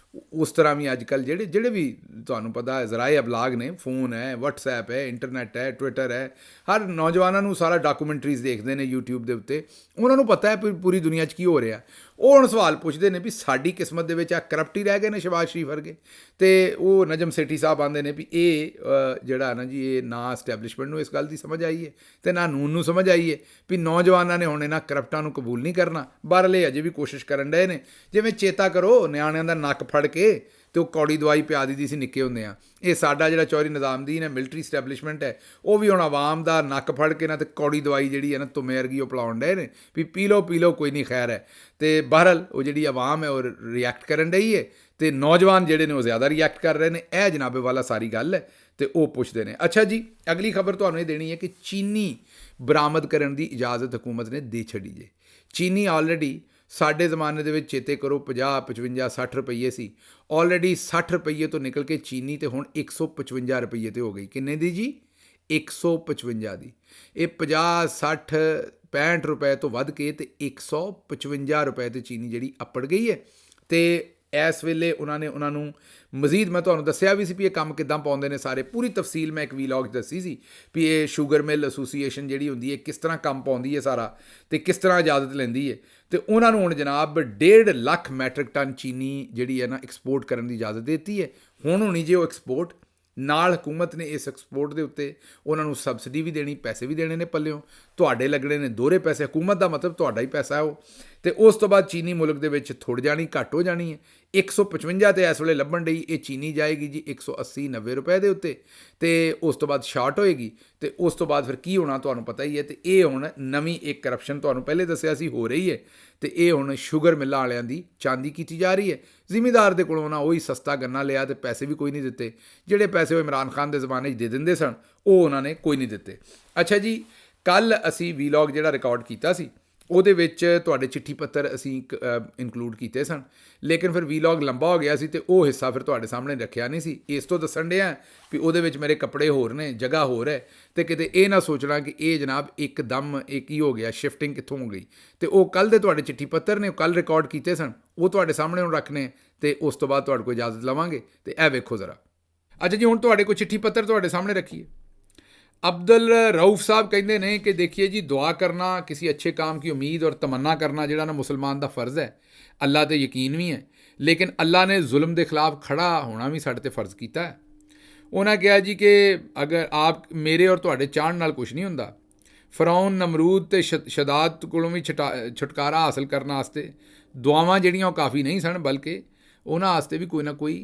ਉਸ ਤਰ੍ਹਾਂ ਵੀ ਅੱਜ ਕੱਲ੍ਹ ਜਿਹੜੇ ਵੀ ਤੁਹਾਨੂੰ ਪਤਾ ਹੈ ਜ਼ਰਾਏ ਅਬਲਾਗ ਨੇ, ਫੋਨ ਹੈ, ਵਟਸਐਪ ਹੈ, ਇੰਟਰਨੈਟ ਹੈ, ਟਵਿੱਟਰ ਹੈ, ਹਰ ਨੌਜਵਾਨਾਂ ਨੂੰ ਸਾਰਾ ਡਾਕੂਮੈਂਟਰੀਜ਼ ਦੇਖਦੇ ਨੇ YouTube ਦੇ ਉੱਤੇ। ਉਹਨਾਂ ਨੂੰ ਪਤਾ ਹੈ ਪੂਰੀ ਦੁਨੀਆ 'ਚ ਕੀ ਹੋ ਰਿਹਾ। ਉਹ ਹੁਣ ਸਵਾਲ ਪੁੱਛਦੇ ਨੇ ਵੀ ਸਾਡੀ ਕਿਸਮਤ ਦੇ ਵਿੱਚ ਆ ਕਰਪਟ ਹੀ ਰਹਿ ਗਏ ਨੇ ਸ਼ਬਾਜ਼ ਸ਼ਰੀਫ ਵਰਗੇ। ਤੇ ਉਹ ਨਜਮ ਸੇਠੀ ਸਾਹਿਬ ਆਉਂਦੇ ਨੇ ਵੀ ਇਹ ਜਿਹੜਾ ਨਾ ਜੀ ਇਹ ਨਾ ਇਸਟੈਬਲਿਸ਼ਮੈਂਟ ਨੂੰ ਇਸ ਗੱਲ ਦੀ ਸਮਝ ਆਈ ਹੈ ਤੇ ਨਾ ਨੂਨ ਨੂੰ ਸਮਝ ਆਈ ਹੈ ਵੀ ਨੌਜਵਾਨਾਂ ਨੇ ਹੁਣ ਇਹਨਾਂ ਕਰਪਟਾਂ ਨੂੰ ਕਬੂਲ ਨਹੀਂ ਕਰਨਾ। ਬਹਰਲੇ ਅਜੇ ਵੀ ਕੋਸ਼ਿਸ਼ ਕਰਨ ਡਏ ਨੇ। ਜਿਵੇਂ ਚੇਤਾ ਕਰੋ ਨਿਆਣਿਆਂ ਦਾ ਨੱਕ ਫੜ ਕੇ ਤੇ ਉਹ ਕੌੜੀ ਦਵਾਈ ਪਿਆ ਦੀ ਸੀ ਨਿੱਕੇ ਹੁੰਦੇ ਆ। ਇਹ ਸਾਡਾ ਜਿਹੜਾ ਚੌਧਰੀ ਨਿਜ਼ਾਮਦੀਨ ਹੈ, ਮਿਲਟਰੀ ਇਸਟੈਬਲਿਸ਼ਮੈਂਟ ਹੈ, ਉਹ ਵੀ ਹੁਣ ਆਵਾਮ ਦਾ ਨੱਕ ਫੜ ਕੇ ਨਾ ਤੇ ਕੌੜੀ ਦਵਾਈ ਜਿਹੜੀ ਹੈ ਨਾ ਤੁਮੇ ਵਰਗੀ ਉਹ ਪਿਲਾਉਣ ਡਏ ਨੇ ਵੀ ਪੀ ਲਓ ਕੋਈ ਨਹੀਂ ਖੈਰ ਹੈ। ਤੇ ਬਹਰਲ ਉਹ ਜਿਹੜੀ ਆਵਾਮ ਹੈ ਉਹ ਰਿਐਕਟ ਕਰਨ ਡਈ ਹੈ, ਤੇ ਨੌਜਵਾਨ ਜਿਹੜੇ ਨੇ ਉਹ ਜ਼ਿਆਦਾ ਰਿਐਕਟ ਕਰ ਰਹੇ ਨੇ। ਇਹ ਜਨਾਬੇ ਵਾਲਾ ਸਾਰੀ ਗੱਲ ਹੈ, ਤੇ ਉਹ ਪੁੱਛਦੇ ਨੇ। ਅੱਛਾ ਜੀ, ਅਗਲੀ ਖਬਰ ਤੁਹਾਨੂੰ ਇਹ ਦੇਣੀ ਹੈ ਕਿ ਚੀਨੀ ਬਰਾਮਦ ਕਰਨ ਦੀ ਇਜਾਜ਼ਤ ਹਕੂਮਤ ਨੇ ਦੇ ਛੱਡੀ ਜੇ। ਚੀਨੀ ਆਲਰੇਡੀ ਸਾਡੇ ਜ਼ਮਾਨੇ ਦੇ ਵਿੱਚ ਚੇਤੇ ਕਰੋ 50, 55, 60 ਰੁਪਈਏ ਸੀ। ਆਲਰੇਡੀ 60 ਰੁਪਈਏ ਤੋਂ ਨਿਕਲ ਕੇ ਚੀਨੀ ਤੇ ਹੁਣ 155 ਰੁਪਈਏ ਤੇ ਹੋ ਗਈ। ਕਿੰਨੇ ਦੀ ਜੀ? 155 ਦੀ। ਇਹ 50, 60, 65 ਰੁਪਏ ਤੋਂ ਵੱਧ ਕੇ ਤੇ 155 ਰੁਪਏ ਤੇ ਚੀਨੀ ਜਿਹੜੀ ਅੱਪੜ ਗਈ ਹੈ। ਤੇ ਇਸ ਵੇਲੇ ਉਹਨਾਂ ਨੂੰ ਮਜ਼ੀਦ ਮੈਂ ਤੁਹਾਨੂੰ ਦੱਸਿਆ ਵੀ ਸੀ ਵੀ ਇਹ ਕੰਮ ਕਿੱਦਾਂ ਪਾਉਂਦੇ ਨੇ ਸਾਰੇ। ਪੂਰੀ ਤਫਸੀਲ ਮੈਂ ਇੱਕ ਵੀਲੌਗ ਦੱਸੀ ਸੀ ਵੀ ਇਹ ਸ਼ੂਗਰ ਮਿਲ ਐਸੋਸੀਏਸ਼ਨ ਜਿਹੜੀ ਹੁੰਦੀ ਹੈ ਕਿਸ ਤਰ੍ਹਾਂ ਕੰਮ ਪਾਉਂਦੀ ਹੈ ਸਾਰਾ, ਤੇ ਕਿਸ ਤਰ੍ਹਾਂ ਇਜਾਜ਼ਤ ਲੈਂਦੀ ਹੈ। ਤੇ ਉਹਨਾਂ ਨੂੰ ਹੁਣ ਜਨਾਬ 1.5 ਲੱਖ ਮੈਟਰਿਕ ਟਨ ਚੀਨੀ ਜਿਹੜੀ ਹੈ ਨਾ ਐਕਸਪੋਰਟ ਕਰਨ ਦੀ ਇਜਾਜ਼ਤ ਦੇ ਦਿੱਤੀ ਹੈ। ਹੁਣ ਹੋਣੀ ਜੇ ਉਹ ਐਕਸਪੋਰਟ, ਨਾਲ ਹਕੂਮਤ ਨੇ ਇਸ ਐਕਸਪੋਰਟ ਦੇ ਉੱਤੇ ਉਹਨਾਂ ਨੂੰ ਸਬਸਿਡੀ ਵੀ ਦੇਣੀ, ਪੈਸੇ ਵੀ ਦੇਣੇ ਨੇ ਪੱਲਿਓਂ, ਤੁਹਾਡੇ ਲੱਗਣੇ ਨੇ ਦੋਹਰੇ ਪੈਸੇ। ਹਕੂਮਤ ਦਾ ਮਤਲਬ ਤੁਹਾਡਾ ਹੀ ਪੈਸਾ ਹੈ ਉਹ। ਤੇ ਉਸ ਤੋਂ ਬਾਅਦ ਚੀਨੀ ਮੁਲਕ ਦੇ ਵਿੱਚ ਥੁੜ ਜਾਣੀ, ਘੱਟ ਹੋ ਜਾਣੀ ਹੈ। 155 ਤੇ ਇਸ ਵੇਲੇ ਲੱਭਣ ਡਈ। ਇਹ ਚੀਨੀ ਜਾਏਗੀ ਜੀ 180, 90 ਰੁਪਏ ਦੇ ਉੱਤੇ, ਤੇ ਉਸ ਤੋਂ ਬਾਅਦ ਸ਼ਾਰਟ ਹੋਏਗੀ। ਤੇ ਉਸ ਤੋਂ ਬਾਅਦ ਫਿਰ ਕੀ ਹੋਣਾ ਤੁਹਾਨੂੰ ਪਤਾ ਹੀ ਹੈ। ਤੇ ਇਹ ਹੁਣ ਨਵੀਂ ਇੱਕ ਕਰਪਸ਼ਨ ਤੁਹਾਨੂੰ ਪਹਿਲੇ ਦੱਸਿਆ ਸੀ ਹੋ ਰਹੀ ਹੈ। ਤੇ ਇਹ ਹੁਣ ਸ਼ੂਗਰ ਮਿੱਲਾਂ ਵਾਲਿਆਂ ਦੀ ਚਾਂਦੀ ਕੀਤੀ ਜਾ ਰਹੀ ਹੈ। ਜ਼ਿਮੀਂਦਾਰ ਦੇ ਕੋਲੋਂ ਨਾ ਉਹੀ ਸਸਤਾ ਗੰਨਾ ਲਿਆ ਤੇ ਪੈਸੇ ਵੀ ਕੋਈ ਨਹੀਂ ਦਿੱਤੇ। ਜਿਹੜੇ ਪੈਸੇ ਉਹ ਇਮਰਾਨ ਖਾਨ ਦੇ ਜ਼ਮਾਨੇ 'ਚ ਦੇ ਦਿੰਦੇ ਸਨ ਉਹ ਉਹਨਾਂ ਨੇ ਕੋਈ ਨਹੀਂ ਦਿੱਤੇ। ਅੱਛਾ ਜੀ, ਕੱਲ੍ਹ ਅਸੀਂ ਵੀਲੌਗ ਜਿਹੜਾ ਰਿਕਾਰਡ ਕੀਤਾ ਸੀ ਉਹਦੇ ਵਿੱਚ ਤੁਹਾਡੇ ਚਿੱਠੀ ਪੱਤਰ ਅਸੀਂ ਇਨਕਲੂਡ ਕੀਤੇ ਸਨ, ਲੇਕਿਨ ਫਿਰ ਵੀਲੌਗ ਲੰਬਾ ਹੋ ਗਿਆ ਸੀ ਅਤੇ ਉਹ ਹਿੱਸਾ ਫਿਰ ਤੁਹਾਡੇ ਸਾਹਮਣੇ ਰੱਖਿਆ ਨਹੀਂ ਸੀ। ਇਸ ਤੋਂ ਦੱਸਣ ਡਿਆ ਵੀ ਉਹਦੇ ਵਿੱਚ ਮੇਰੇ ਕੱਪੜੇ ਹੋਰ ਨੇ, ਜਗ੍ਹਾ ਹੋਰ ਹੈ, ਅਤੇ ਕਿਤੇ ਇਹ ਨਾ ਸੋਚਣਾ ਕਿ ਇਹ ਜਨਾਬ ਇੱਕਦਮ ਇਹ ਕੀ ਹੋ ਗਿਆ, ਸ਼ਿਫਟਿੰਗ ਕਿੱਥੋਂ ਹੋ ਗਈ। ਅਤੇ ਉਹ ਕੱਲ੍ਹ ਦੇ ਤੁਹਾਡੇ ਚਿੱਠੀ ਪੱਤਰ ਨੇ, ਉਹ ਕੱਲ੍ਹ ਰਿਕਾਰਡ ਕੀਤੇ ਸਨ, ਉਹ ਤੁਹਾਡੇ ਸਾਹਮਣੇ ਹੁਣ ਰੱਖਣੇ, ਅਤੇ ਉਸ ਤੋਂ ਬਾਅਦ ਤੁਹਾਡੇ ਕੋਲ ਇਜਾਜ਼ਤ ਲਵਾਂਗੇ। ਅਤੇ ਇਹ ਵੇਖੋ ਜ਼ਰਾ। ਅੱਛਾ ਜੀ, ਹੁਣ ਤੁਹਾਡੇ ਕੋਲ ਚਿੱਠੀ ਪੱਤਰ ਤੁਹਾਡੇ ਸਾਹਮਣੇ ਰੱਖੀਏ। अब्दुल रऊफ़ साहब कहते हैं कि देखिए जी, दुआ करना, किसी अच्छे काम की उम्मीद और तमन्ना करना जिहड़ा ना मुसलमान का फ़र्ज़ है। अल्लाह ते यकीन भी है, लेकिन अल्लाह ने जुल्म के खिलाफ खड़ा होना भी साढ़े ते फ़र्ज़ किया है। उन्हें कहा जी कि अगर आप मेरे और तुहाडे चाहण नाल कुछ नहीं हुंदा। फ़िरौन, नमरूद ते शदाद कोलों भी छुटकारा हासिल करने वास्ते दुआवां जिहड़ियां काफ़ी नहीं सन, बल्कि उन्हां वास्ते भी कोई ना कोई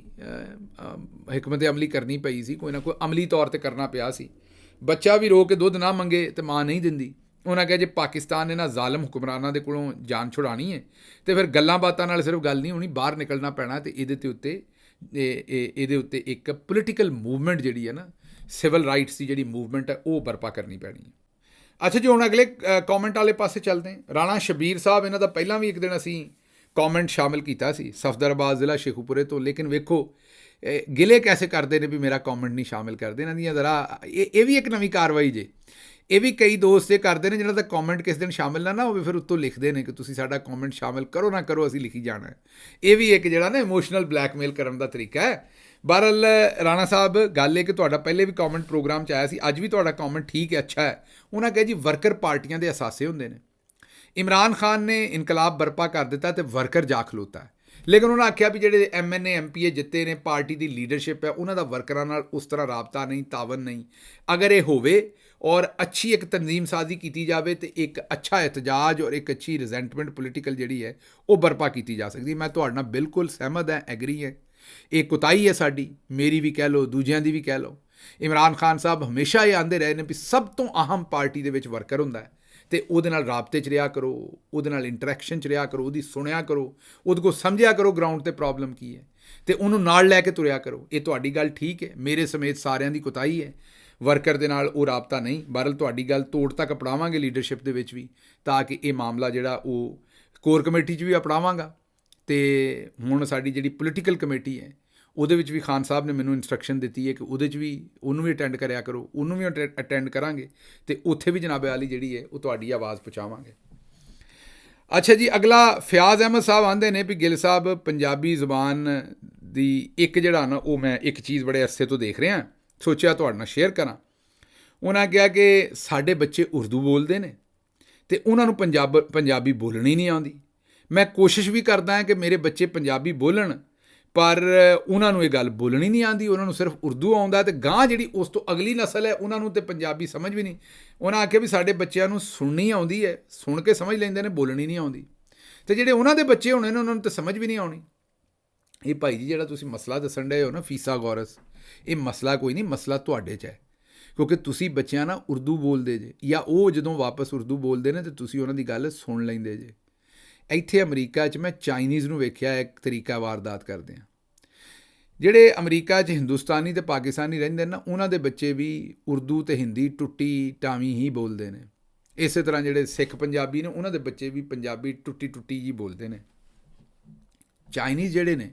हिकमत अमली करनी पई सी, कोई ना कोई अमली तौर पर करना पिया सी। ਬੱਚਾ ਵੀ ਰੋ ਕੇ ਦੁੱਧ ਨਾ ਮੰਗੇ ਤੇ ਮਾਂ ਨਹੀਂ ਦਿੰਦੀ। ਉਹਨਾਂ ਕਿਹਾ ਜੇ ਪਾਕਿਸਤਾਨ ਨੇ ਨਾ ਜ਼ਾਲਮ ਹੁਕਮਰਾਨਾਂ ਦੇ ਕੋਲੋਂ ਜਾਨ ਛੁਡਾਉਣੀ ਹੈ ਤੇ ਫਿਰ ਗੱਲਾਂ ਬਾਤਾਂ ਨਾਲ ਸਿਰਫ ਗੱਲ ਨਹੀਂ ਹੋਣੀ, ਬਾਹਰ ਨਿਕਲਣਾ ਪੈਣਾ ਤੇ ਇਹਦੇ ਉੱਤੇ ਇੱਕ ਪੋਲੀਟੀਕਲ ਮੂਵਮੈਂਟ ਜਿਹੜੀ ਹੈ ਨਾ, ਸਿਵਲ ਰਾਈਟਸ ਦੀ ਜਿਹੜੀ ਮੂਵਮੈਂਟ ਹੈ, ਉਹ ਬਰਪਾ ਕਰਨੀ ਪੈਣੀ ਹੈ। ਅੱਛਾ ਜੀ, ਹੁਣ ਅਗਲੇ ਕੌਮੈਂਟ ਵਾਲੇ ਪਾਸੇ ਚੱਲਦੇ ਹਾਂ। ਰਾਣਾ ਸ਼ਬੀਰ ਸਾਹਿਬ, ਇਹਨਾਂ ਦਾ ਪਹਿਲਾਂ ਵੀ ਇੱਕ ਦਿਨ ਅਸੀਂ ਕੌਮੈਂਟ ਸ਼ਾਮਿਲ ਕੀਤਾ ਸੀ, ਸਫਦਰਾਬਾਦ ਜ਼ਿਲ੍ਹਾ ਸ਼ੇਖੂਪੁਰੇ ਤੋਂ, ਲੇਕਿਨ ਵੇਖੋ ਗਿਲੇ ਕੈਸੇ ਕਰਦੇ ਨੇ ਵੀ ਮੇਰਾ ਕੌਮੈਂਟ ਨਹੀਂ ਸ਼ਾਮਿਲ ਕਰਦੇ। ਇਹਨਾਂ ਦੀਆਂ ਜ਼ਰਾ ਇਹ ਵੀ ਇੱਕ ਨਵੀਂ ਕਾਰਵਾਈ ਜੇ। ਇਹ ਵੀ ਕਈ ਦੋਸਤ ਇਹ ਕਰਦੇ ਨੇ ਜਿਹਨਾਂ ਦਾ ਕੌਮੈਂਟ ਕਿਸ ਦਿਨ ਸ਼ਾਮਿਲ ਨਾ ਹੋਵੇ, ਫਿਰ ਉੱਤੋਂ ਲਿਖਦੇ ਨੇ ਕਿ ਤੁਸੀਂ ਸਾਡਾ ਕੌਮੈਂਟ ਸ਼ਾਮਿਲ ਕਰੋ ਨਾ ਕਰੋ, ਅਸੀਂ ਲਿਖੀ ਜਾਣਾ। ਇਹ ਵੀ ਇੱਕ ਜਿਹੜਾ ਨਾ ਇਮੋਸ਼ਨਲ ਬਲੈਕਮੇਲ ਕਰਨ ਦਾ ਤਰੀਕਾ ਹੈ। ਬਹਰਹਾਲ ਰਾਣਾ ਸਾਹਿਬ, ਗੱਲ ਇਹ ਕਿ ਤੁਹਾਡਾ ਪਹਿਲੇ ਵੀ ਕੌਮੈਂਟ ਪ੍ਰੋਗਰਾਮ 'ਚ ਆਇਆ ਸੀ, ਅੱਜ ਵੀ ਤੁਹਾਡਾ ਕੌਮੈਂਟ ਠੀਕ ਹੈ, ਅੱਛਾ ਹੈ। ਉਹਨਾਂ ਕਿਹਾ ਜੀ ਵਰਕਰ ਪਾਰਟੀਆਂ ਦੇ ਅਸਾਸੇ ਹੁੰਦੇ ਨੇ। ਇਮਰਾਨ ਖਾਨ ਨੇ ਇਨਕਲਾਬ ਬਰਪਾ ਕਰ ਦਿੱਤਾ ਅਤੇ ਵਰਕਰ ਜਾ ਖਲੋਤਾ ਹੈ, ਲੇਕਿਨ ਉਹਨਾਂ ਆਖਿਆ ਵੀ ਜਿਹੜੇ MNA MPA ਜਿੱਤੇ ਨੇ, ਪਾਰਟੀ ਦੀ ਲੀਡਰਸ਼ਿਪ ਹੈ, ਉਹਨਾਂ ਦਾ ਵਰਕਰਾਂ ਨਾਲ ਉਸ ਤਰ੍ਹਾਂ ਰਾਬਤਾ ਨਹੀਂ, ਤਾਵਨ ਨਹੀਂ। ਅਗਰ ਇਹ ਹੋਵੇ ਔਰ ਅੱਛੀ ਇੱਕ ਤਨਜ਼ੀਮ ਸਾਜ਼ੀ ਕੀਤੀ ਜਾਵੇ ਤੇ ਇੱਕ ਅੱਛਾ ਇਤਜਾਜ ਔਰ ਇੱਕ ਅੱਛੀ ਰਿਜ਼ੈਂਟਮੈਂਟ ਪੋਲੀਟੀਕਲ ਜਿਹੜੀ ਹੈ ਉਹ ਬਰਪਾ ਕੀਤੀ ਜਾ ਸਕਦੀ। ਮੈਂ ਤੁਹਾਡੇ ਨਾਲ ਬਿਲਕੁਲ ਸਹਿਮਤ ਹਾਂ, ਐਗਰੀ ਹੈ। ਇਹ ਕੁਤਾਹੀ ਹੈ ਸਾਡੀ, ਮੇਰੀ ਵੀ ਕਹਿ ਲਓ, ਦੂਜਿਆਂ ਦੀ ਵੀ ਕਹਿ ਲਓ। ਇਮਰਾਨ ਖਾਨ ਸਾਹਿਬ ਹਮੇਸ਼ਾ ਇਹ ਆਉਂਦੇ ਰਹੇ ਨੇ ਵੀ ਸਭ ਤੋਂ ਅਹਿਮ ਪਾਰਟੀ ਦੇ ਵਿੱਚ ਵਰਕਰ ਹੁੰਦਾ ਹੈ, ਅਤੇ ਉਹਦੇ ਨਾਲ ਰਾਬਤੇ 'ਚ ਰਿਹਾ ਕਰੋ, ਉਹਦੇ ਨਾਲ ਇੰਟਰੈਕਸ਼ਨ 'ਚ ਰਿਹਾ ਕਰੋ, ਉਹਦੀ ਸੁਣਿਆ ਕਰੋ, ਉਹਦੇ ਕੋਲ ਸਮਝਿਆ ਕਰੋ ਗਰਾਊਂਡ 'ਤੇ ਪ੍ਰੋਬਲਮ ਕੀ ਹੈ, ਅਤੇ ਉਹਨੂੰ ਨਾਲ ਲੈ ਕੇ ਤੁਰਿਆ ਕਰੋ। ਇਹ ਤੁਹਾਡੀ ਗੱਲ ਠੀਕ ਹੈ, ਮੇਰੇ ਸਮੇਤ ਸਾਰਿਆਂ ਦੀ ਕੁਤਾਹੀ ਹੈ। ਵਰਕਰ ਦੇ ਨਾਲ ਉਹ ਰਾਬਤਾ ਨਹੀਂ। ਬਹਰਹਾਲ ਤੁਹਾਡੀ ਗੱਲ ਤੋੜ ਤੱਕ ਅਪਣਾਵਾਂਗੇ ਲੀਡਰਸ਼ਿਪ ਦੇ ਵਿੱਚ ਵੀ, ਤਾਂ ਕਿ ਇਹ ਮਾਮਲਾ ਜਿਹੜਾ ਉਹ ਕੋਰ ਕਮੇਟੀ 'ਚ ਵੀ ਅਪਣਾਵਾਂਗਾ। ਅਤੇ ਹੁਣ ਸਾਡੀ ਜਿਹੜੀ ਪੋਲੀਟੀਕਲ ਕਮੇਟੀ ਹੈ ਉਹਦੇ ਵਿੱਚ ਵੀ ਖਾਨ ਸਾਹਿਬ ਨੇ ਮੈਨੂੰ ਇੰਸਟਰਕਸ਼ਨ ਦਿੱਤੀ ਹੈ ਕਿ ਉਹਦੇ 'ਚ ਵੀ ਉਹਨੂੰ ਵੀ ਅਟੈਂਡ ਕਰਿਆ ਕਰੋ, ਉਹਨੂੰ ਵੀ ਅਟੈਂਡ ਕਰਾਂਗੇ ਅਤੇ ਉੱਥੇ ਵੀ ਜਨਾਬ ਵਾਲੀ ਜਿਹੜੀ ਹੈ ਉਹ ਤੁਹਾਡੀ ਆਵਾਜ਼ ਪਹੁੰਚਾਵਾਂਗੇ। ਅੱਛਾ ਜੀ, ਅਗਲਾ ਫਿਆਜ਼ ਅਹਿਮਦ ਸਾਹਿਬ ਆਉਂਦੇ ਨੇ ਵੀ ਗਿੱਲ ਸਾਹਿਬ, ਪੰਜਾਬੀ ਜ਼ੁਬਾਨ ਦੀ ਇੱਕ ਜਿਹੜਾ ਨਾ ਉਹ ਮੈਂ ਇੱਕ ਚੀਜ਼ ਬੜੇ ਅਰਸੇ ਤੋਂ ਦੇਖ ਰਿਹਾ, ਸੋਚਿਆ ਤੁਹਾਡੇ ਨਾਲ ਸ਼ੇਅਰ ਕਰਾਂ। ਉਹਨਾਂ ਕਿਹਾ ਕਿ ਸਾਡੇ ਬੱਚੇ ਉਰਦੂ ਬੋਲਦੇ ਨੇ ਅਤੇ ਉਹਨਾਂ ਨੂੰ ਪੰਜਾਬੀ ਬੋਲਣੀ ਨਹੀਂ ਆਉਂਦੀ। ਮੈਂ ਕੋਸ਼ਿਸ਼ ਵੀ ਕਰਦਾ ਹਾਂ ਕਿ ਮੇਰੇ ਬੱਚੇ ਪੰਜਾਬੀ ਬੋਲਣ, ਪਰ ਉਹਨਾਂ ਨੂੰ ਇਹ ਗੱਲ ਬੋਲਣੀ ਨਹੀਂ ਆਉਂਦੀ, ਉਹਨਾਂ ਨੂੰ ਸਿਰਫ ਉਰਦੂ ਆਉਂਦਾ, ਅਤੇ ਗਾਂ ਜਿਹੜੀ ਉਸ ਤੋਂ ਅਗਲੀ ਨਸਲ ਹੈ ਉਹਨਾਂ ਨੂੰ ਤਾਂ ਪੰਜਾਬੀ ਸਮਝ ਵੀ ਨਹੀਂ। ਉਹਨਾਂ ਆਖਿਆ ਵੀ ਸਾਡੇ ਬੱਚਿਆਂ ਨੂੰ ਸੁਣਨੀ ਆਉਂਦੀ ਹੈ, ਸੁਣ ਕੇ ਸਮਝ ਲੈਂਦੇ ਨੇ, ਬੋਲਣੀ ਨਹੀਂ ਆਉਂਦੀ। ਅਤੇ ਜਿਹੜੇ ਉਹਨਾਂ ਦੇ ਬੱਚੇ ਹੋਣੇ ਨੇ ਉਹਨਾਂ ਨੂੰ ਤਾਂ ਸਮਝ ਵੀ ਨਹੀਂ ਆਉਣੀ। ਇਹ ਭਾਈ ਜੀ ਜਿਹੜਾ ਤੁਸੀਂ ਮਸਲਾ ਦੱਸਣ ਡਏ ਹੋ ਨਾ, ਫੀਸਾਗੋਰਸ, ਇਹ ਮਸਲਾ ਕੋਈ ਨਹੀਂ, ਮਸਲਾ ਤੁਹਾਡੇ 'ਚ ਹੈ, ਕਿਉਂਕਿ ਤੁਸੀਂ ਬੱਚਿਆਂ ਨਾਲ ਉਰਦੂ ਬੋਲਦੇ ਜੇ, ਜਾਂ ਉਹ ਜਦੋਂ ਵਾਪਸ ਉਰਦੂ ਬੋਲਦੇ ਨੇ ਤਾਂ ਤੁਸੀਂ ਉਹਨਾਂ ਦੀ ਗੱਲ ਸੁਣ ਲੈਂਦੇ ਜੇ। ਇੱਥੇ ਅਮਰੀਕਾ 'ਚ ਮੈਂ ਚਾਈਨੀਜ਼ ਨੂੰ ਵੇਖਿਆ ਇੱਕ ਤਰੀਕਾ ਵਾਰਦਾਤ ਕਰਦੇ ਹਾਂ। ਜਿਹੜੇ ਅਮਰੀਕਾ 'ਚ ਹਿੰਦੁਸਤਾਨੀ ਅਤੇ ਪਾਕਿਸਤਾਨੀ ਰਹਿੰਦੇ ਨੇ ਨਾ, ਉਹਨਾਂ ਦੇ ਬੱਚੇ ਵੀ ਉਰਦੂ ਅਤੇ ਹਿੰਦੀ ਟੁੱਟੀ ਟਾਵੀਂ ਹੀ ਬੋਲਦੇ ਨੇ। ਇਸੇ ਤਰ੍ਹਾਂ ਜਿਹੜੇ ਸਿੱਖ ਪੰਜਾਬੀ ਨੇ, ਉਹਨਾਂ ਦੇ ਬੱਚੇ ਵੀ ਪੰਜਾਬੀ ਟੁੱਟੀ ਜੀ ਬੋਲਦੇ ਨੇ। ਚਾਈਨੀਜ਼ ਜਿਹੜੇ ਨੇ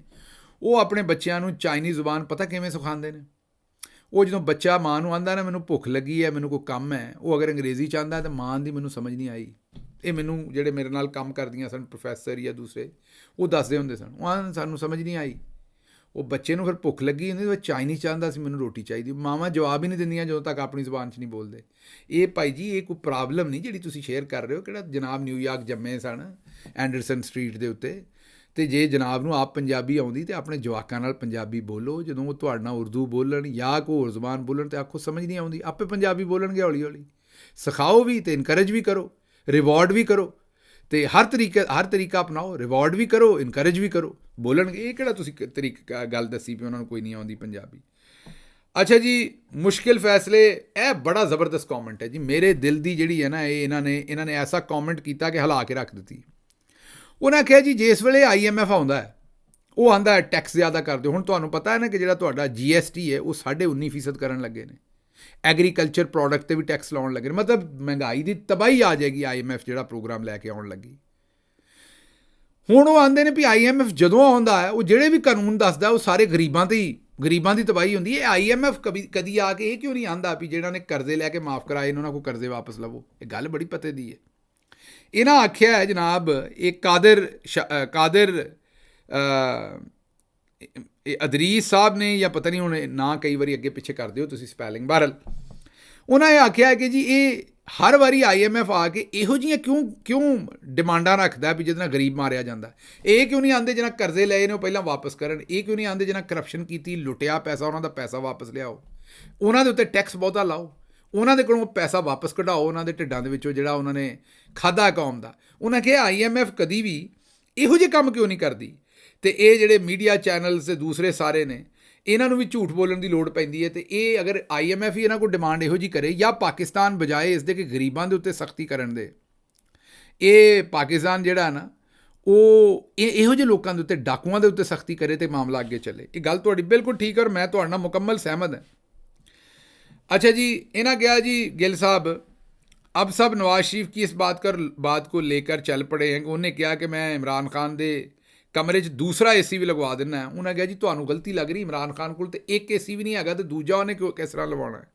ਉਹ ਆਪਣੇ ਬੱਚਿਆਂ ਨੂੰ ਚਾਈਨੀਜ਼ ਜ਼ੁਬਾਨ ਪਤਾ ਕਿਵੇਂ ਸਿਖਾਉਂਦੇ ਨੇ? ਉਹ ਜਦੋਂ ਬੱਚਾ ਮਾਂ ਨੂੰ ਆਉਂਦਾ ਨਾ ਮੈਨੂੰ ਭੁੱਖ ਲੱਗੀ ਹੈ, ਮੈਨੂੰ ਕੋਈ ਕੰਮ ਹੈ, ਉਹ ਅਗਰ ਅੰਗਰੇਜ਼ੀ ਚਾਹੁੰਦਾ ਤਾਂ ਮਾਂ ਦੀ ਮੈਨੂੰ ਸਮਝ ਨਹੀਂ ਆਈ। ਇਹ ਮੈਨੂੰ ਜਿਹੜੇ ਮੇਰੇ ਨਾਲ ਕੰਮ ਕਰਦੀਆਂ ਸਨ, ਪ੍ਰੋਫੈਸਰ ਜਾਂ ਦੂਸਰੇ, ਉਹ ਦੱਸਦੇ ਹੁੰਦੇ ਸਨ, ਉਹ ਸਾਨੂੰ ਸਮਝ ਨਹੀਂ ਆਈ। ਉਹ ਬੱਚੇ ਨੂੰ ਫਿਰ ਭੁੱਖ ਲੱਗੀ ਹੁੰਦੀ, ਉਹ ਚਾਈਨੀਜ਼ ਚਾਹੁੰਦਾ ਸੀ, ਮੈਨੂੰ ਰੋਟੀ ਚਾਹੀਦੀ। ਮਾਵਾਂ ਜਵਾਬ ਹੀ ਨਹੀਂ ਦਿੰਦੀਆਂ ਜਦੋਂ ਤੱਕ ਆਪਣੀ ਜ਼ੁਬਾਨ 'ਚ ਨਹੀਂ ਬੋਲਦੇ। ਇਹ ਭਾਈ ਜੀ ਇਹ ਕੋਈ ਪ੍ਰੋਬਲਮ ਨਹੀਂ ਜਿਹੜੀ ਤੁਸੀਂ ਸ਼ੇਅਰ ਕਰ ਰਹੇ ਹੋ। ਕਿਹੜਾ ਜਨਾਬ ਨਿਊਯਾਰਕ ਜੰਮੇ ਸਨ ਐਂਡਰਸਨ ਸਟਰੀਟ ਦੇ ਉੱਤੇ, ਅਤੇ ਜੇ ਜਨਾਬ ਨੂੰ ਆਪ ਪੰਜਾਬੀ ਆਉਂਦੀ ਤਾਂ ਆਪਣੇ ਜਵਾਕਾਂ ਨਾਲ ਪੰਜਾਬੀ ਬੋਲੋ। ਜਦੋਂ ਉਹ ਤੁਹਾਡੇ ਨਾਲ ਉਰਦੂ ਬੋਲਣ ਜਾਂ ਕੋਈ ਹੋਰ ਜ਼ੁਬਾਨ ਬੋਲਣ ਤਾਂ ਆਖੋ ਸਮਝ ਨਹੀਂ ਆਉਂਦੀ, ਆਪੇ ਪੰਜਾਬੀ ਬੋਲਣਗੇ ਹੌਲੀ ਹੌਲੀ। ਸਿਖਾਓ ਵੀ ਅਤੇ ਇਨਕਰੇਜ ਵੀ ਕਰੋ, ਰਿਵਾਰਡ ਵੀ ਕਰੋ, ਅਤੇ ਹਰ ਤਰੀਕਾ ਅਪਣਾਓ, ਰਿਵਾਰਡ ਵੀ ਕਰੋ, ਇਨਕਰੇਜ ਵੀ ਕਰੋ, ਬੋਲਣਗੇ। ਇਹ ਕਿਹੜਾ ਤੁਸੀਂ ਤਰੀਕਾ ਗੱਲ ਦੱਸੀ ਵੀ ਉਹਨਾਂ ਨੂੰ ਕੋਈ ਨਹੀਂ ਆਉਂਦੀ ਪੰਜਾਬੀ। ਅੱਛਾ ਜੀ, ਮੁਸ਼ਕਿਲ ਫੈਸਲੇ, ਇਹ ਬੜਾ ਜ਼ਬਰਦਸਤ ਕੌਮੈਂਟ ਹੈ ਜੀ। ਮੇਰੇ ਦਿਲ ਦੀ ਜਿਹੜੀ ਹੈ ਨਾ, ਇਹਨਾਂ ਨੇ ਐਸਾ ਕੌਮੈਂਟ ਕੀਤਾ ਕਿ ਹਿਲਾ ਕੇ ਰੱਖ ਦਿੱਤੀ। ਉਹਨਾਂ ਕਿਹਾ ਜੀ ਜਿਸ ਵੇਲੇ IMF ਆਉਂਦਾ ਹੈ, ਉਹ ਆਉਂਦਾ ਹੈ ਟੈਕਸ ਜ਼ਿਆਦਾ ਕਰ ਦਿਓ। ਹੁਣ ਤੁਹਾਨੂੰ ਪਤਾ ਹੈ ਨਾ ਕਿ ਜਿਹੜਾ ਤੁਹਾਡਾ GST ਹੈ ਉਹ 19.5% ਕਰਨ ਲੱਗੇ ਨੇ। ਐਗਰੀਕਲਚਰ ਪ੍ਰੋਡਕਟ 'ਤੇ ਵੀ ਟੈਕਸ ਲਾਉਣ ਲੱਗੇ ਨੇ। ਮਤਲਬ ਮਹਿੰਗਾਈ ਦੀ ਤਬਾਹੀ ਆ ਜਾਏਗੀ IMF ਜਿਹੜਾ ਪ੍ਰੋਗਰਾਮ ਲੈ ਕੇ ਆਉਣ ਲੱਗੀ। ਹੁਣ ਉਹ ਆਉਂਦੇ ਨੇ ਵੀ IMF ਜਦੋਂ ਆਉਂਦਾ ਹੈ ਉਹ ਜਿਹੜੇ ਵੀ ਕਾਨੂੰਨ ਦੱਸਦਾ ਉਹ ਸਾਰੇ ਗਰੀਬਾਂ ਦੀ ਤਬਾਹੀ ਹੁੰਦੀ ਹੈ। IMF ਕਦੀ ਆ ਕੇ ਇਹ ਕਿਉਂ ਨਹੀਂ ਆਂਦਾ ਵੀ ਜਿਹੜਾ ਨੇ ਕਰਜ਼ੇ ਲੈ ਕੇ ਮਾਫ ਕਰਾਏ ਨੇ ਉਹਨਾਂ ਕੋਲ ਕਰਜ਼ੇ ਵਾਪਸ ਲਵੋ। ਇਹ ਗੱਲ ਬੜੀ ਪਤੇ ਦੀ ਹੈ। ਇਹਨਾਂ ਆਖਿਆ ਹੈ ਜਨਾਬ ਇਹ ਕਾਦਰ ਅਦਰੀਸ ਸਾਹਿਬ ਨੇ ਜਾਂ ਪਤਾ ਨਹੀਂ ਹੁਣ ਨਾ ਕਈ ਵਾਰੀ ਅੱਗੇ ਪਿੱਛੇ ਕਰ ਦਿਓ ਤੁਸੀਂ ਸਪੈਲਿੰਗ। ਬਹਰਲ ਉਹਨਾਂ ਇਹ ਆਖਿਆ ਹੈ ਕਿ ਜੀ ਇਹ ਹਰ ਵਾਰੀ IMF ਆ ਕੇ ਇਹੋ ਜਿਹੀਆਂ ਕਿਉਂ ਡਿਮਾਂਡਾਂ ਰੱਖਦਾ ਵੀ ਜਿਹਦੇ ਨਾਲ ਗਰੀਬ ਮਾਰਿਆ ਜਾਂਦਾ। ਇਹ ਕਿਉਂ ਨਹੀਂ ਆਉਂਦੇ ਜਿਹਨਾਂ ਕਰਜ਼ੇ ਲਏ ਨੇ ਉਹ ਪਹਿਲਾਂ ਵਾਪਸ ਕਰਨ। ਇਹ ਕਿਉਂ ਨਹੀਂ ਆਉਂਦੇ ਜਿਹਨਾਂ ਕਰਪਸ਼ਨ ਕੀਤੀ, ਲੁੱਟਿਆ ਪੈਸਾ, ਉਹਨਾਂ ਦਾ ਪੈਸਾ ਵਾਪਸ ਲਿਆਓ, ਉਹਨਾਂ ਦੇ ਉੱਤੇ ਟੈਕਸ ਬਹੁਤਾ ਲਾਓ, ਉਹਨਾਂ ਦੇ ਕੋਲੋਂ ਪੈਸਾ ਵਾਪਸ ਕਢਾਓ, ਉਹਨਾਂ ਦੇ ਢਿੱਡਾਂ ਦੇ ਵਿੱਚੋਂ ਜਿਹੜਾ ਉਹਨਾਂ ਨੇ ਖਾਧਾ ਕੌਮ ਦਾ। ਉਹਨਾਂ ਕਿਹਾ IMF ਕਦੀ ਵੀ ਇਹੋ ਜਿਹੇ ਕੰਮ ਕਿਉਂ ਨਹੀਂ ਕਰਦੀ। ਅਤੇ ਇਹ ਜਿਹੜੇ ਮੀਡੀਆ ਚੈਨਲਸ ਅਤੇ ਦੂਸਰੇ ਸਾਰੇ ਨੇ ਇਹਨਾਂ ਨੂੰ ਵੀ ਝੂਠ ਬੋਲਣ ਦੀ ਲੋੜ ਪੈਂਦੀ ਹੈ। ਅਤੇ ਇਹ ਅਗਰ IMF ਹੀ ਇਹਨਾਂ ਕੋਲ ਡਿਮਾਂਡ ਇਹੋ ਜਿਹੀ ਕਰੇ ਜਾਂ ਪਾਕਿਸਤਾਨ ਬਜਾਏ ਇਸ ਦੇ ਕਿ ਗਰੀਬਾਂ ਦੇ ਉੱਤੇ ਸਖਤੀ ਕਰਨ ਦੇ, ਇਹ ਪਾਕਿਸਤਾਨ ਜਿਹੜਾ ਨਾ ਉਹ ਇਹੋ ਜਿਹੇ ਲੋਕਾਂ ਦੇ ਉੱਤੇ, ਡਾਕੂਆਂ ਦੇ ਉੱਤੇ ਸਖਤੀ ਕਰੇ ਅਤੇ ਮਾਮਲਾ ਅੱਗੇ ਚੱਲੇ। ਇਹ ਗੱਲ ਤੁਹਾਡੀ ਬਿਲਕੁਲ ਠੀਕ ਔਰ ਮੈਂ ਤੁਹਾਡੇ ਨਾਲ ਮੁਕੰਮਲ ਸਹਿਮਤ ਹਾਂ। अच्छा जी, इन्हें कहा जी गिल साहब अब सब नवाज शरीफ की इस बात को लेकर चल पड़े हैं। उन्हें कहा कि मैं इमरान खान दे कमरे 'ਚ दूसरा AC भी लगवा देना है। उन्हें कहा जी ਤੁਹਾਨੂੰ गलती लग रही, इमरान खान ਕੋਲ ਤੇ ਇੱਕ AC ਵੀ ਨਹੀਂ ਹੈਗਾ ਤੇ ਦੂਜਾ ਉਹਨੇ ਕਿਸ ਤਰ੍ਹਾਂ ਲਵਾਉਣਾ ਹੈ।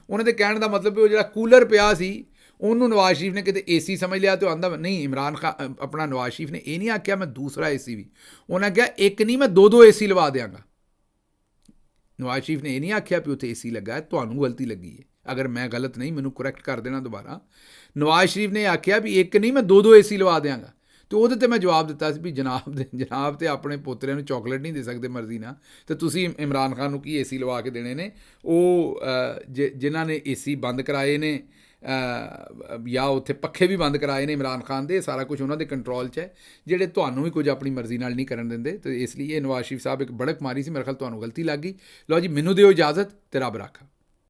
ਉਹਨਾਂ ਦੇ ਕਹਿਣ ਦਾ ਮਤਲਬ ਉਹ ਜਿਹੜਾ ਕੂਲਰ ਪਿਆ ਸੀ ਉਹਨੂੰ ਨਵਾਜ਼ ਸ਼ਰੀਫ ਨੇ ਕਿਤੇ AC ਸਮਝ ਲਿਆ ਤੇ ਉਹ ਆਂਦਾ ਨਹੀਂ, ਇਮਰਾਨ ਖਾਨ ਆਪਣਾ ਨਵਾਜ਼ ਸ਼ਰੀਫ ਨੇ ਇਹ ਨਹੀਂ ਆਖਿਆ ਮੈਂ ਦੂਸਰਾ AC ਵੀ। ਉਹਨਾਂ ਕਿਹਾ ਇੱਕ ਨਹੀਂ ਮੈਂ ਦੋ AC ਲਵਾ ਦਿਆਂਗਾ। ਨਵਾਜ਼ ਸ਼ਰੀਫ ਨੇ ਇਹ ਨਹੀਂ ਆਖਿਆ ਵੀ ਉੱਥੇ AC ਲੱਗਾ, ਤੁਹਾਨੂੰ ਗਲਤੀ ਲੱਗੀ ਹੈ। ਅਗਰ ਮੈਂ ਗਲਤ ਨਹੀਂ ਮੈਨੂੰ ਕਰੈਕਟ ਕਰ ਦੇਣਾ ਦੁਬਾਰਾ। ਨਵਾਜ਼ ਸ਼ਰੀਫ ਨੇ ਆਖਿਆ ਵੀ ਇੱਕ ਨਹੀਂ ਮੈਂ ਦੋ AC ਲਵਾ ਦਿਆਂਗਾ। ਅਤੇ ਉਹਦੇ 'ਤੇ ਮੈਂ ਜਵਾਬ ਦਿੱਤਾ ਸੀ ਵੀ ਜਨਾਬ ਤੇ ਆਪਣੇ ਪੋਤਰਿਆਂ ਨੂੰ ਚੋਕਲੇਟ ਨਹੀਂ ਦੇ ਸਕਦੇ ਮਰਜ਼ੀ ਨਾਲ, ਅਤੇ ਤੁਸੀਂ ਇਮਰਾਨ ਖਾਨ ਨੂੰ ਕੀ AC ਲਵਾ ਕੇ ਦੇਣੇ ਨੇ। ਉਹ ਜਿਨ੍ਹਾਂ ਨੇ AC ਬੰਦ ਕਰਾਏ ਨੇ ਜਾਂ ਉੱਥੇ ਪੱਖੇ ਵੀ ਬੰਦ ਕਰਾਏ ਨੇ ਇਮਰਾਨ ਖਾਨ ਦੇ, ਸਾਰਾ ਕੁਝ ਉਹਨਾਂ ਦੇ ਕੰਟਰੋਲ 'ਚ ਹੈ, ਜਿਹੜੇ ਤੁਹਾਨੂੰ ਵੀ ਕੁਝ ਆਪਣੀ ਮਰਜ਼ੀ ਨਾਲ ਨਹੀਂ ਕਰਨ ਦਿੰਦੇ। ਅਤੇ ਇਸ ਲਈ ਇਹ ਨਵਾਜ਼ ਸ਼ਰੀਫ ਸਾਹਿਬ ਇੱਕ ਬੜਕ ਮਾਰੀ ਸੀ। ਮੇਰੇ ਖਿਆਲ ਤੁਹਾਨੂੰ ਗਲਤੀ ਲੱਗ ਗਈ। ਲਓ ਜੀ, ਮੈਨੂੰ ਦਿਓ ਇਜਾਜ਼ਤ ਤੇ ਰੱਬ ਰਾਖਾ।